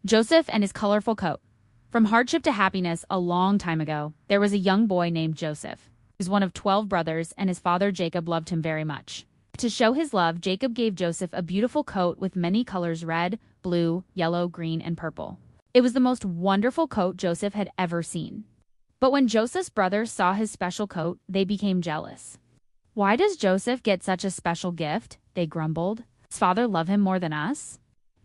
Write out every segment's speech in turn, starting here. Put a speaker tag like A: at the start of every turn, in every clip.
A: Joseph and his colorful coat. From hardship to happiness a long time ago, there was a young boy named Joseph. He was one of 12 brothers, and his father Jacob loved him very much. To show his love, Jacob gave Joseph a beautiful coat with many colors: red, blue, yellow, green, and purple. It was the most wonderful coat Joseph had ever seen. But when Joseph's brothers saw his special coat, they became jealous. "Why does Joseph get such a special gift?" they grumbled. "Does father love him more than us?"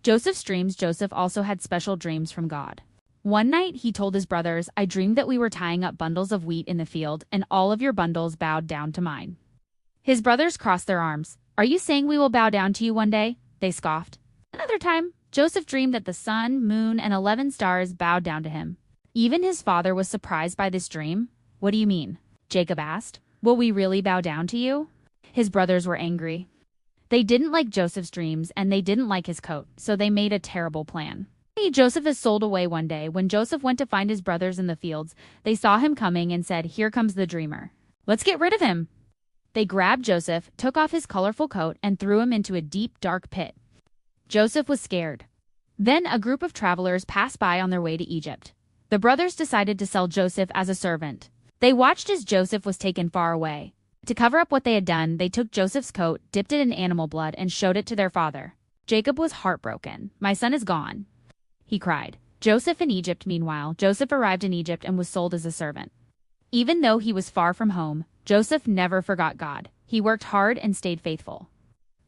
A: Joseph also had special dreams from God. One night he told his brothers, "I dreamed that we were tying up bundles of wheat in the field, and all of your bundles bowed down to mine." His brothers crossed their arms. "Are you saying we will bow down to you one day?" they scoffed. Another time, Joseph dreamed that the sun, moon, and 11 stars bowed down to him. Even his father was surprised by this dream. "What do you mean?" Jacob asked. "Will we really bow down to you?" His brothers were angry. They didn't like Joseph's dreams, and they didn't like his coat, so they made a terrible plan. Joseph is sold away one day. When Joseph went to find his brothers in the fields, they saw him coming and said, "Here comes the dreamer. Let's get rid of him." They grabbed Joseph, took off his colorful coat, and threw him into a deep, dark pit. Joseph was scared. Then a group of travelers passed by on their way to Egypt. The brothers decided to sell Joseph as a servant. They watched as Joseph was taken far away. To cover up what they had done, they took Joseph's coat, dipped it in animal blood, and showed it to their father. Jacob was heartbroken. "My son is gone," he cried. Joseph in Egypt. Meanwhile, Joseph arrived in Egypt and was sold as a servant. Even though he was far from home, Joseph never forgot God. He worked hard and stayed faithful.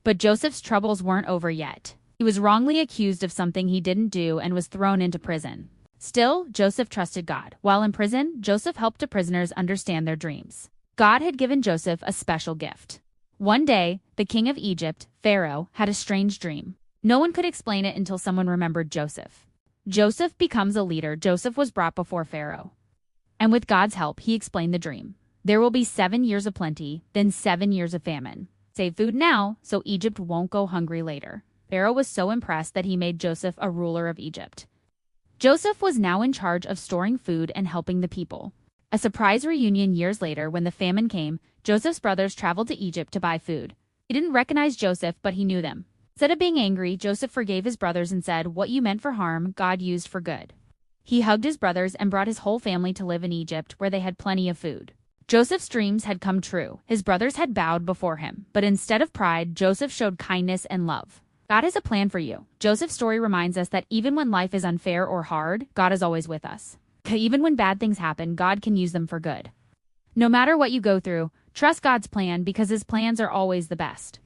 A: But Joseph's troubles weren't over yet. He was wrongly accused of something he didn't do and was thrown into prison. Still, Joseph trusted God. While in prison, Joseph helped the prisoners understand their dreams. God had given Joseph a special gift. One day, the king of Egypt, Pharaoh, had a strange dream. No one could explain it until someone remembered Joseph. Joseph becomes a leader. Joseph was brought before Pharaoh. And with God's help, he explained the dream. There will be 7 years of plenty, then 7 years of famine. Save food now, so Egypt won't go hungry later. Pharaoh was so impressed that he made Joseph a ruler of Egypt. Joseph was now in charge of storing food and helping the people. A surprise reunion years later, when the famine came, Joseph's brothers traveled to Egypt to buy food. He didn't recognize Joseph, but he knew them. Instead of being angry, Joseph forgave his brothers and said, "What you meant for harm, God used for good." He hugged his brothers and brought his whole family to live in Egypt, where they had plenty of food. Joseph's dreams had come true. His brothers had bowed before him, but instead of pride, Joseph showed kindness and love. God has a plan for you. Joseph's story reminds us that even when life is unfair or hard, God is always with us. Even when bad things happen, God can use them for good. No matter what you go through, trust God's plan because his plans are always the best.